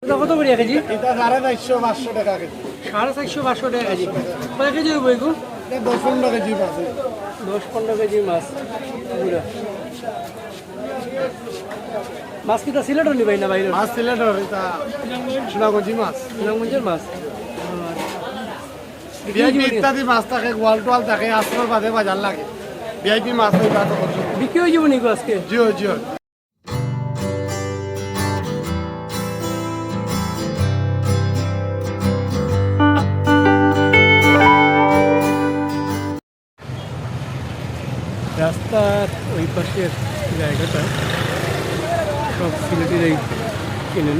কত করে কেজি? এটা 450-500 টাকা কেজি। 450-500 টাকা কেজি। কত কেজি হবে এগুলো? 10-15 কেজি মাছ। 10-15 কেজি মাছ। মাছ কিটা সিলেট হলি ভাই না বাইরে? মাছ সিলেটের এটা সোনাগঞ্জি মাছ। সুনামগঞ্জের মাছ। ভিআইপি ইত্যাদি মাছ থাকে, গোয়াল টোয়াল থাকে, আশ্রর বাদে বাজার লাগে। ভিআইপি মাছ ওই বাদ করছো। বিক্রি হয়ে যাবো নাকি আজকে? জিও জিও। রাস্তার ওই পাশের জায়গাটা সব সিলেটেরই কেনেন।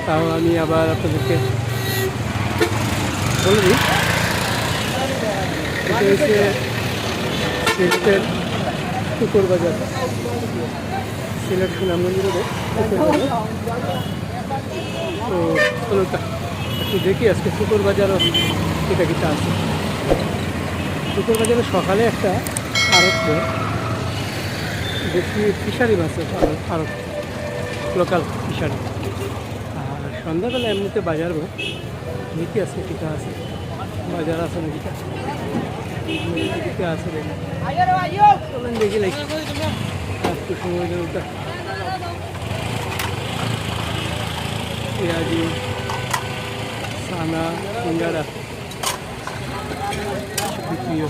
তাও আমি আবার আপনাদেরকে বলে দিই, এটা হচ্ছে সিলেটের শুকুর বাজার, সিলেট সুনামগঞ্জ রোডে শুকুর বাজার। তো চলুন একটু দেখি আজকে শুকুর বাজারও এটা কিটা আছে। শুকুর বাজারে সকালে একটা আড়ত, বেশি ফিশারি মাছের আড়ত, লোকাল ফিশারি। আর সন্ধ্যাবেলা এমনিতে বাজার দেখি আছে টিকা আছে, বাজার আছে না টিকা আছে দেখি লাইক একটু সময় দেবো। পেঁয়াজি, সানা, সিঙ্গারা বিক্রিও,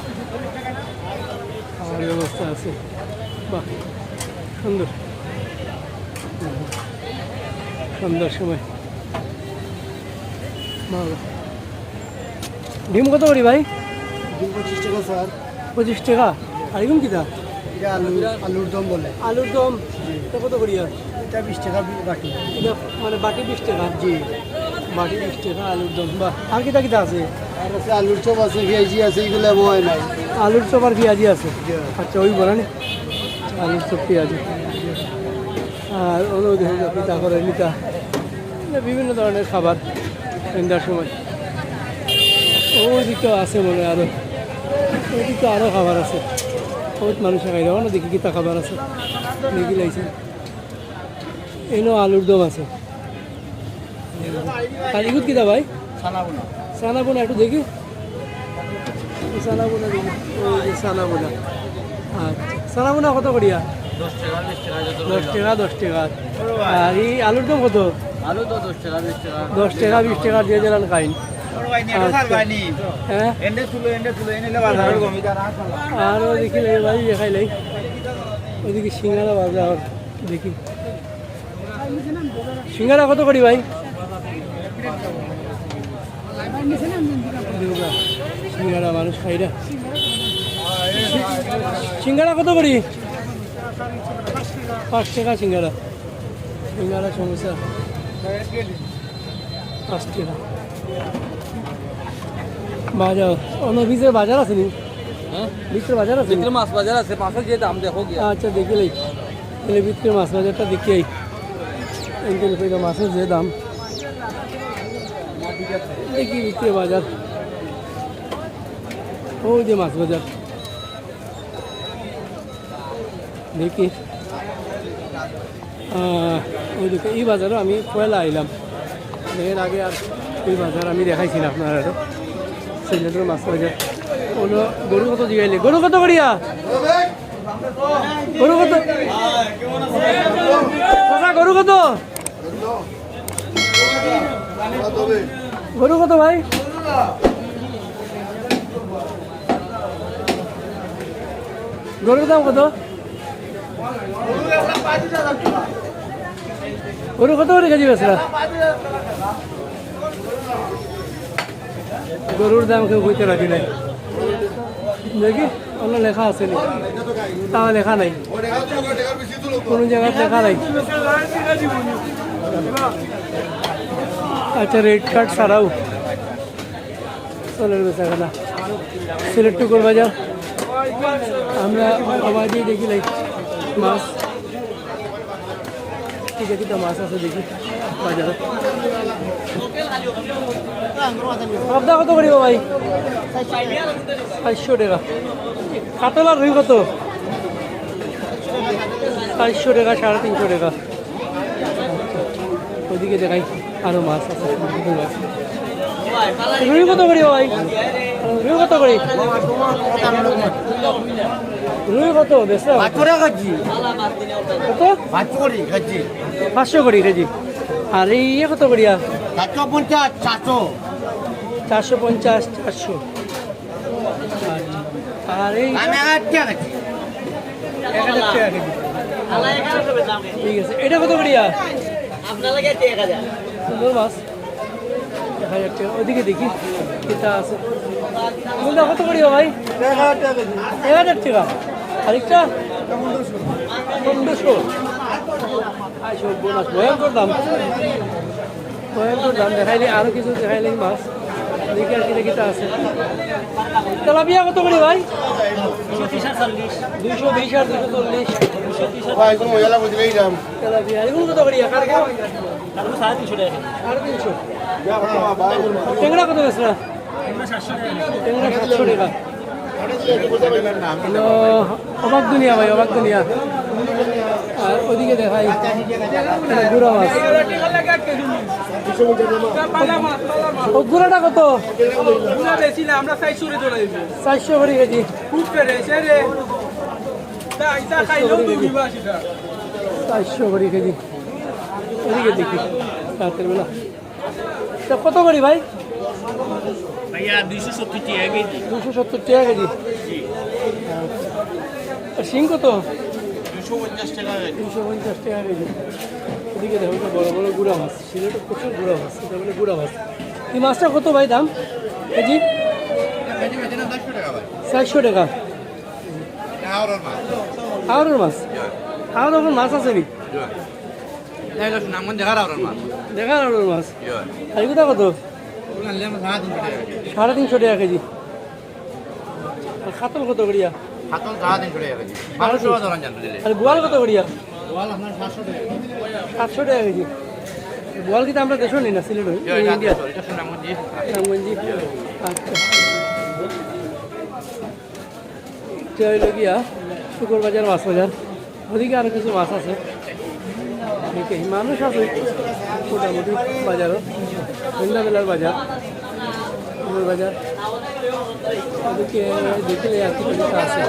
খাওয়ার ব্যবস্থা আছে। বাহ, সুন্দর সন্ধ্যার সময়। ভালো। ডিম কত করি ভাই? 25 টাকা স্যার। 25 টাকা। আর এরকম কিটা? এটা আলুর দম বলে। আলুর দম এটা কত করি? আর এটা 20 টাকা বাকি। এটা মানে বাটি 20 টাকা? জি, বাটি 20 টাকা আলুর দম। বাহ। আর কিটা কিটা আছে? আর আছে আলুর চপ আছে, পেঁয়াজি আছে, এগুলো ময় নাই। আলুর চপ আর পেঁয়াজি আছে। আচ্ছা, ওই বলা নি আলুর চপ পেঁয়াজি। আর অন্য পিতা করে নিতা বিভিন্ন ধরনের খাবার সন্ধ্যার সময়। ওইদিকে আছে মনে হয় আরও, ওইদিকে আরও খাবার আছে। বহুত মানুষ খাই দেওয়া না, দেখি কিতা খাবার আছে দেখি লাগছে। এনো আলুর দম আছে। আর ইগুত কিতা ভাই? সানা বোনা একটু দেখি, সানা বোনা দেখি। ওই যে সানা বোনা। আচ্ছা, সানা বোনা কত করিয়া? 10 টাকা 10 টাকা। আর এই আলুর দম কত? আলু তো 10 টাকা 20 টাকা 10 টাকা 20 টাকা দিয়ে দিলাম খাইন। হ্যাঁ, আর দেখি ভাই দেখাই লাই ওইদিকে সিঙ্গারা বাজার দেখি। সিঙ্গারা কত করি ভাই? সিঙ্গারা মানুষ খাই না। সিঙ্গারা কত করি? 5 টাকা সিঙ্গারা। সিঙ্গারা সমস্যা 5 টাকা। বাজার অন্য ভিতরে বাজার আছে নি? হ্যাঁ, ভিতরে বাজার আছে? ভিতরে মাছ বাজার আছে, মাছের যে দাম দেখো গিয়া। আচ্ছা, দেখি লাই তাহলে ভিতরে মাছ বাজারটা দেখি আই। মাছের যে দাম দেখি ভিতরে বাজার। ওই যে মাছ বাজার দেখি। ওইদিকে এই বাজারও আমি পয়লা আইলাম, এর আগে আর ওই বাজার আমি দেখাইছিলাম আপনার আরও। সিলেটের মাছ বাজার ওগুলো। গরু কত জিগাইলে? গরু কত করিয়া? গরু কত? গরু কত? গরু কত ভাই? গরুর দাম কত? গরু কত করে কেজি বেচরা? গরুর দাম কেউ বইতে রাখি নাই দেখি। অন্য লেখা আছে নি? তা লেখা নাই, কোনো জায়গায় লেখা নাই। আচ্ছা, রেড কার্ড ছাড়াও চলের বেচা কেনা সিলেট টুকুর বাজার। আমরা আওয়াজে দেখি লাই মাছ দেখি তো মাছ আছে দেখি বাজারে। পাবদা কত করিব ভাই? 400 টাকা। কাতলা রুই কত? 400 টাকা 350 টাকা। তো ওইদিকে দেখাই আরো মাছ আছে সুন্দর মাছ। রুই কত করি ভাই? রুই কত করি? রুই কত বেশ কত? 500 করি কেজি। আর এই ইয়ে কত করিয়া? 450 400। আর এই 1000 টাকা কেজি। ঠিক আছে, এটা কত করিয়া? সুন্দর মাছ 1000 টাকা। ওইদিকে দেখি এটা আছে। মূল্য কত করিয়া ভাই? 1000 টাকা। আরেকটা 1500। ভয়ঙ্কর দাম, ভয়ঙ্কর দাম। দেখাইলে আরো কিছু দেখাইলে মাছ দেখি আর কিনা কিটা আছে। তেলাপিয়া কত করে ভাই? 220 আর 240। তেলাপিয়া এগুলো কত করিয়া? কারগো 350 টাকা। 350। ট্যাংরা কত বেচরা? ট্যাংরা 700 টাকা। অবাক দুনিয়া ভাই, অবাক দুনিয়া। আর ওদিকে দেখাই গুড়া মাছ। ও গুড়াটা কত? 400 করে কেজি। 400 করে কেজি। ওদিকে দেখি রাতের বেলা কত করি ভাই? 270 টাকা কেজি। 270 টাকা কেজি। আর শিং কত? 250 টাকা কেজি। 250 টাকা কেজি। ওদিকে দেখো বড় বড় গুড়া মাছ। সিলেটে প্রচুর গুড়া মাছ, এটা বলে গুড়া মাছ। এই মাছটা কত ভাই দাম কেজি? 400 টাকা। আওয়ারের মাছ? আওয়ারের মাছ আছে নি? দেখা আওয়ারের মাছ। আর এগুলো কত? 350 টাকা কেজি। আর খাতল কত করিয়া? আর বোয়াল কত করিয়া? 700 টাকা কেজি। বোয়াল কিন্তু আমরা দেশও নি না, সিলেট ইন্ডিয়া রামগঞ্জি। আচ্ছা, এটা হইল গিয়া শুকর বাজার, মাছ বাজার। ওদিকে আরো কিছু মাছ আছে। মানুষ আছে মোটামুটি বাজারও। সন্ধ্যাবেলার বাজার, বাজার। ওদিকে দেখলে আর কি আছে।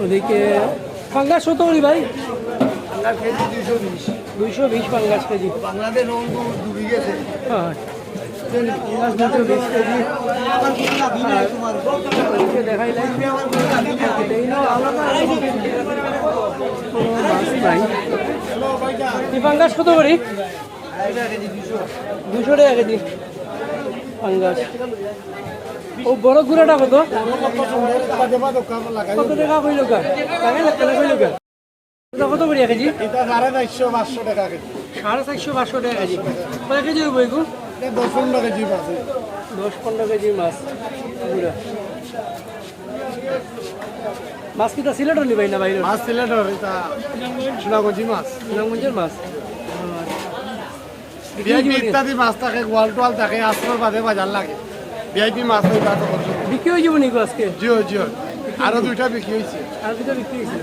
ওদিকে পাঙ্গাস কত করি ভাই? 220 পাঙ্গাস কেজি। বাংলাদেশ হ্যাঁ, পাঙ্গাস 220 কেজি। দেখাইলাম মাছ নাই। এই পাঙ্গাস কত করি? 200 টাকা কেজি পাঙ্গাস। ও বড় গুড়াটা কত? কত টাকা কইল কা? টাকা লাগতে না কইল কা? এটা কত করিয়া কেজি? এটা 450 টাকা কেজি। 450 টাকা কেজি। কয় কেজি হইব এগুলো? 10-15 কেজি মাছ। 10-15 কেজি মাছ গুড়া। মাছ কিটা সিলেটর নিবাই না বাইরে? মাছ সিলেটর, এটা সোনাগঞ্জি মাছ। সুনামগঞ্জের মাছ। ভিআইপি ইত্যাদি মাছ থাকে, গোয়াল টোয়াল থাকে, আশ্রয় বাদে বাজার লাগে। ভিআইপি মাছ ওই বাদ বিক্রি হয়ে যাবো নাকি আজকে? জিও জিও আরো 2টা বিক্রি হয়েছে। আর দুটো বিক্রি হয়েছিল।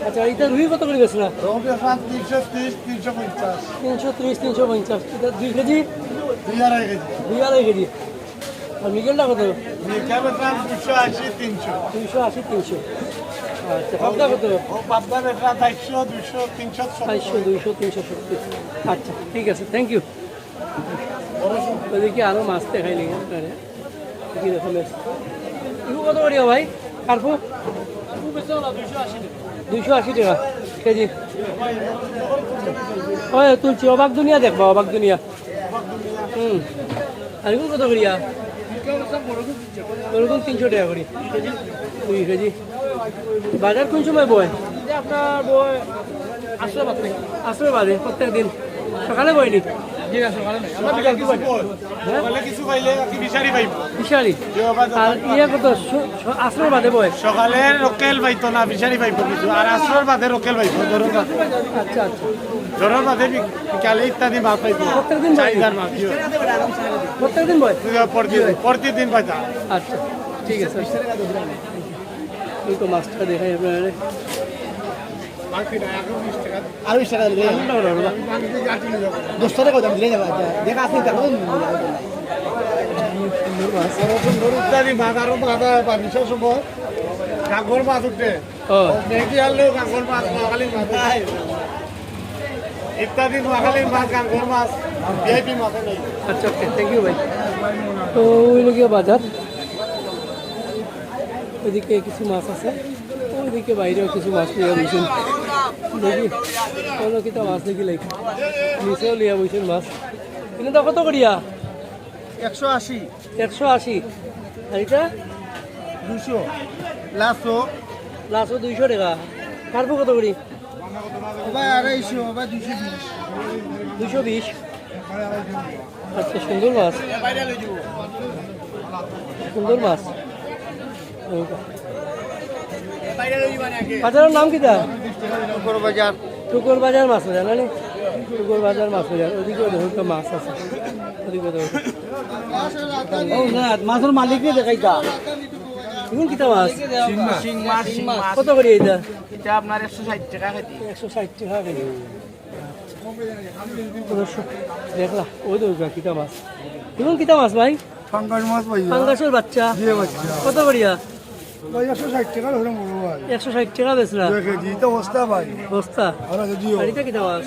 আচ্ছা, এটা রুই কত করে বেচলা? 330, 350। 330, 350। এটা 2 কেজি? 2.5 কেজি। 2.5 কেজি। আর মিগেলটা কত? মিরকা বেতন 280, 300। 280, 300। আচ্ছা, পাবদা কত? ও পাবদা বেতন 400, 200, 300, 400, 200, 370। আচ্ছা, ঠিক আছে, থ্যাংক ইউ। ওদিকে আরও মাছ দেখাইলি আপনারা কি রকমের। এগুলো কত করিয়া ভাই? কার্পু 280 টাকা কেজি। ওই তুলছি, অবাক দুনিয়া দেখবা, অবাক দুনিয়া। আর এগুলো কত করিয়া? ওরকম 300 টাকা করি 2 কেজি। বাজার কোন সময় বয়? আপনার বয় আসলে বাজে প্রত্যেক দিন। সকালে বয়নি? বিশারি। আর ইয়ে কত আসরের বাদে বয়? সকালে রকেল পাইতো না, বিচারি পাইব কিছু, আর আসরের বাদে রকেল পাইব। আচ্ছা আচ্ছা, জোরের বাদে বিকালে ইত্যাদি মাছ পাইব। প্রত্যেকদিন বয়? প্রত্যেকদিন বয়? প্রতিদিন পাইতা। আচ্ছা, ঠিক আছে। এই তো মাছটা দেখাই আপনারা। বাকি না 20 টাকা আর 20 টাকা দিলে বাকি থেকে 8 নিয়ে যাবো 10 টাকা কত দিলে যাবে দেখা আপনি টাকা সুন্দর মাছ। সুন্দর ইত্যাদি মাছ আরো বাধা বিশেষ সময় কাঁকড় মাছ উঠে ও মেঘি আনলেও কাঁকড় মাছ নোয়াখালীর মাছ ইত্যাদি নোয়াখালীর মাছ কাঁকড় মাছ ভিআইপি মাছে নেই আচ্ছা ওকে থ্যাংক ইউ ভাই। তো ওইদিকে বাজার, ওইদিকে কিছু মাছ আছে, ওইদিকে বাইরেও কিছু মাছ লিয়া বইছেন দেখি কোনো কিতা মাছ দেখি লাইক নিচেও লিয়া বইছেন মাছ। কিন্তু তা কত করিয়া? 180 180। আর এটা 200 লাস্ট লাস্টও 200 টাকা। কার্পু কত করি? ভাই 250 ভাই 220 220। আচ্ছা সুন্দর মাছ, সুন্দর মাছ। বাজারের নাম কিটা? বাজার টুকুর বাজার মাছ বাজার না? টুকুর বাজার মাছ বাজার। ওদিকে দেখুন তো মাছ আছে, ওদিকে দেখুন মাছের মালিককে দেখাইতা এখন কিটা মাছ? শিং মাছ কত করে এটা? এটা আপনার 160 টাকা কেজি 160 টাকা কেজি। আচ্ছা দেখলা ওই দেখুন কিটা মাছ। এখন কিটা মাছ ভাই? ফাঙ্গাস মাছ পাই পাঙ্গাসের বাচ্চা দিয়ে বাচ্চা কত করিয়া? ভাই 160 টাকা হলো বড় ভাই 160 টাকা বেচলা 2 কেজি তো বস্তা ভাই বস্তা। আর দিও আর এটা কিটা মাছ?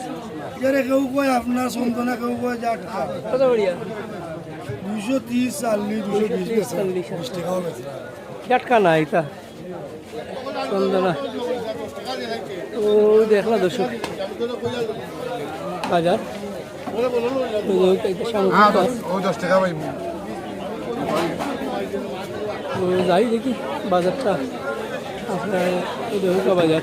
এর কেউ কয় আপনার সন্তনা কেউ কয় জাটকা কত করিয়া? 230 40 220 40 টাকা হবে ক্যাটকা না এটা চন্দনা। ও দেখলা দর্শক বাজার, সামগ্রিক বাস। ও 10 টাকা ভাই তো যাই দেখি বাজারটা আপনার দৈহিকা বাজার,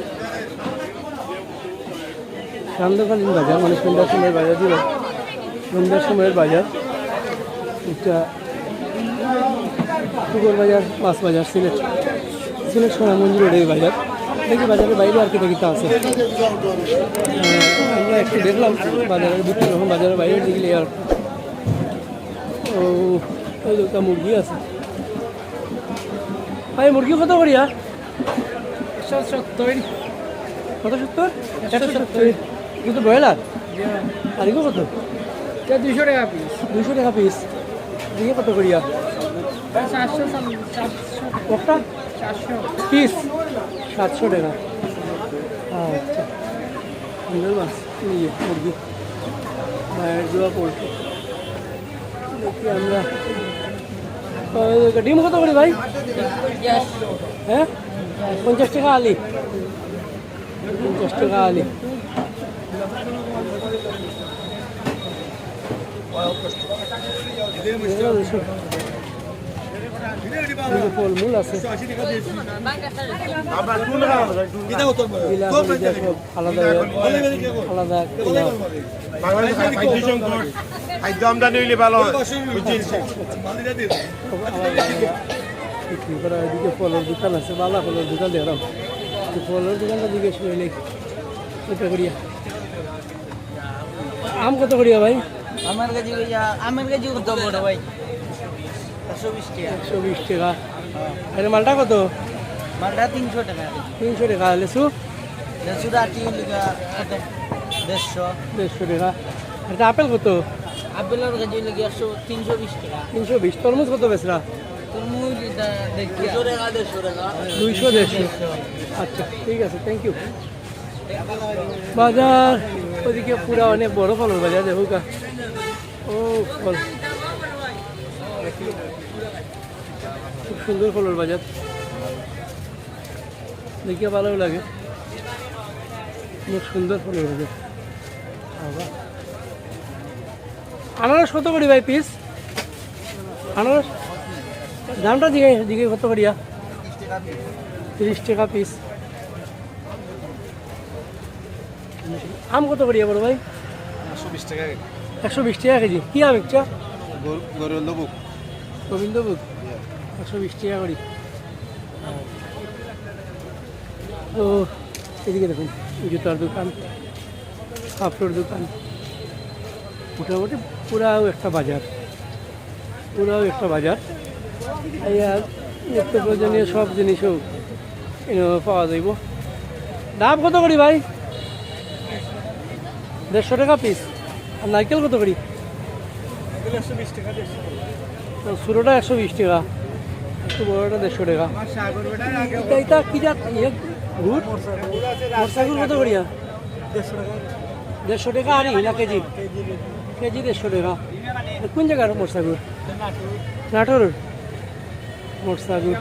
সান্ধ্যকালীন বাজার, মানে সন্ধ্যার সময়ের বাজার দিল, সন্ধ্যার সময়ের বাজার। এটা পুকুর বাজার, মাছ বাজার, সিলেট সোনামঞ্জি রোডের বাজার। দেখি বাজারের বাইরে আর কিটা কিটা আছে। আমরা একটু দেখলাম বাজারের ভিতরে, যখন বাজারের বাইরে দেখলে আর ও ওই দুটা মুরগি আছে। ভাই মুরগি কত করিয়া? 170 কত 70? 170 কিন্তু ব্রয়লার। আর এগুলো কত? 200 টাকা পিস 200 টাকা পিস। এদিকে কত করিয়া? 400 একটা 400 পিস 700 টাকা। আচ্ছা সুন্দর মাছ নিয়ে মুরগি, মায়ের জোয়া পোল্ট্রি। দেখি আমরা ডিম কত করি ভাই? হ্যাঁ 50 টাকা আলি, 50 টাকা আলি। ফলমূল আছে, আলাদা আলাদা খাদ্য আমদানি হইলে ভালো হয় বিক্রি করা। এদিকে ফলের দোকান আছে, বালা ফলের দোকান দেখলাম। ফলের দোকানটা জিজ্ঞেস করলে এটা করিয়া। আম কত করিয়া ভাই? আমার কাছে কত বড় ভাই 120 টাকা 120 টাকা। আরে মালটা কত? মালটা 300 টাকা 300 টাকা। লেসু সুদা 300 কত 150 150 টাকা। এটা আপেল কত? আপেলের কাছে লাগে 320 টাকা 320। তরমুজ কত বেচরা? তরমুজ দেখি 200 টাকা 150 টাকা 200 150। আচ্ছা ঠিক আছে, থ্যাংক ইউ। বাজার ওদিকে পুরা অনেক বড় ফলের বাজার দেখো কা। ও ফল, খুব সুন্দর ফলের বাজার, দেখিয়ে ভালো লাগে। খুব সুন্দর ফলের বাজার। আনারস কত করি ভাই পিস? আনারস দামটা দিকে দিকে কত করিয়া? 30 টাকা পিস। আম কত করিয়া বড় ভাই? 120 টাকা 120 টাকা কেজি। কি আম একটা? গোবিন্দভোগ গোবিন্দভোগ 120 টাকা করি। ও এদিকে দেখুন জুতার দোকান, কাপড়ের দোকান, মোটামুটি পুরাও একটা বাজার, পুরাও একটা বাজার। এই আর নিত্য প্রয়োজনীয় সব জিনিসও পাওয়া যাইব ডাব কত করি ভাই? 150 টাকা পিস। আর নারকেল কত করি? ছোটোটা 120 টাকা, একটু বড়টা 150 টাকা। এটা কি জাত? গুড় মরসাগুর কত করিয়া? 150 টাকা আনি না কেজি? কেজি 150 টাকা। কোন জায়গার মরসাগুর? নাটোর মরসাগুর।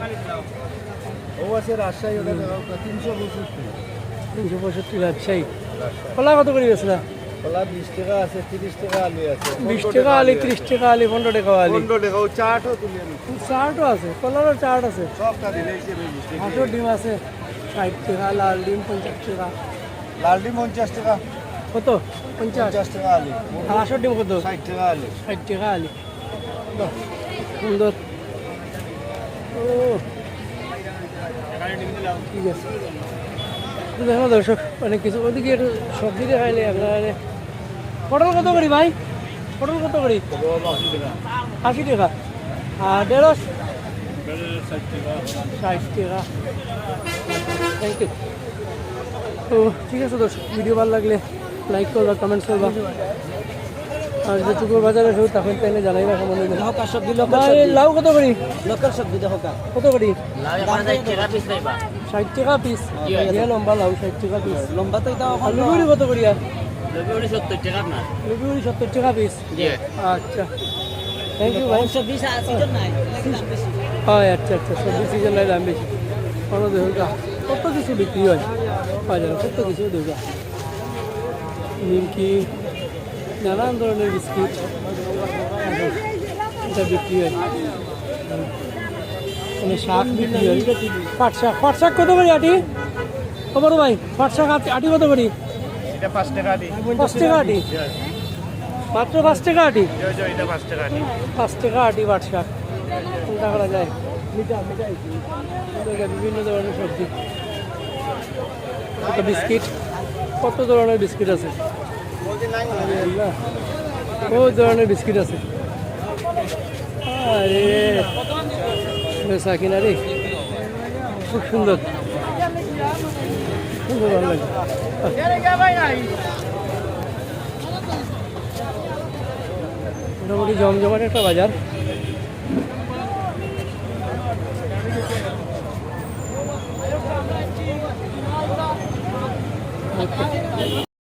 ও আছে রাজশাহী, ওটা 365 রাজশাহী। কলা কত করে গেছিল? কলা 20 টাকা আছে, 30 টাকা আলু আছে, 20 টাকা আলি, 30 টাকা আলি, 15 টাকা আলি। 15 টাকা। ও চাটও তুলি আমি, চাটও আছে, কলারও চাট আছে, সবটা দিলে এসে 20 টাকা। হাঁসের ডিম আছে 60 টাকা, লাল ডিম 50 টাকা। লাল ডিম 50 টাকা, কত? 50। 50 টাকা আলু, আর হাঁসের ডিম কত? 60 টাকা আলু। 60 টাকা আলি। বাহ, সুন্দর। ও ঠিক আছে। তো দেখো দর্শক, অনেক কিছু ওদিকে একটু সবজি দেখাইলে আপনার। পটল কত করি ভাই? পটল কত করি? 80 টাকা। আর ঢেঁড়স? 60 টাকা। Thank you. তো ঠিক আছে দর্শক, ভিডিও ভালো লাগলে লাইক করবা, কমেন্টস করবা। আর যদি চুকুর বাজারে শুধু তখন তাইলে জানাইবা কেমন হইবে। হকা সবজি ভাই লাউ কত করি? লোকাল সবজি হকা কত করি? 60 টাকা পিস। জি। লম্বা লাউ 60 টাকা পিস। লম্বা তো এটা আর লুবিউরি কত করি? আর 70 টাকা আপনার। লুবিউরি 70 টাকা পিস। আচ্ছা, থ্যাংক ইউ ভাই। সবজি সিজন নাই, দাম বেশি। হয় আচ্ছা আচ্ছা, সবজি সিজন নাই, দাম বেশি। কোনো দেখুন কত কিছু বিক্রি হয় বাজারে, কত কিছু দেখা। নিমকি, নানান ধরনের বিস্কিট এটা বিক্রি হয়। মানে শাক বিক্রি হয়, পাট শাক। পাট শাক কত করি আটি? খবর ভাই, পাট শাক আটি কত করি? এটা 5 টাকা দিই। 5 টাকা আটি, মাত্র 5 টাকা আটি। এটা 5 টাকা দিই। 5 টাকা আটি পাট শাক। চিন্তা করা যায়। বিভিন্ন ধরনের সবজি, কত বিস্কিট, কত ধরনের বিস্কিট আছে, বহুত ধরনের বিস্কিট আছে। আরে বেচা কিনা রে, খুব সুন্দর, সুন্দর ভালো লাগে। মোটামুটি জমজমাট একটা বাজার।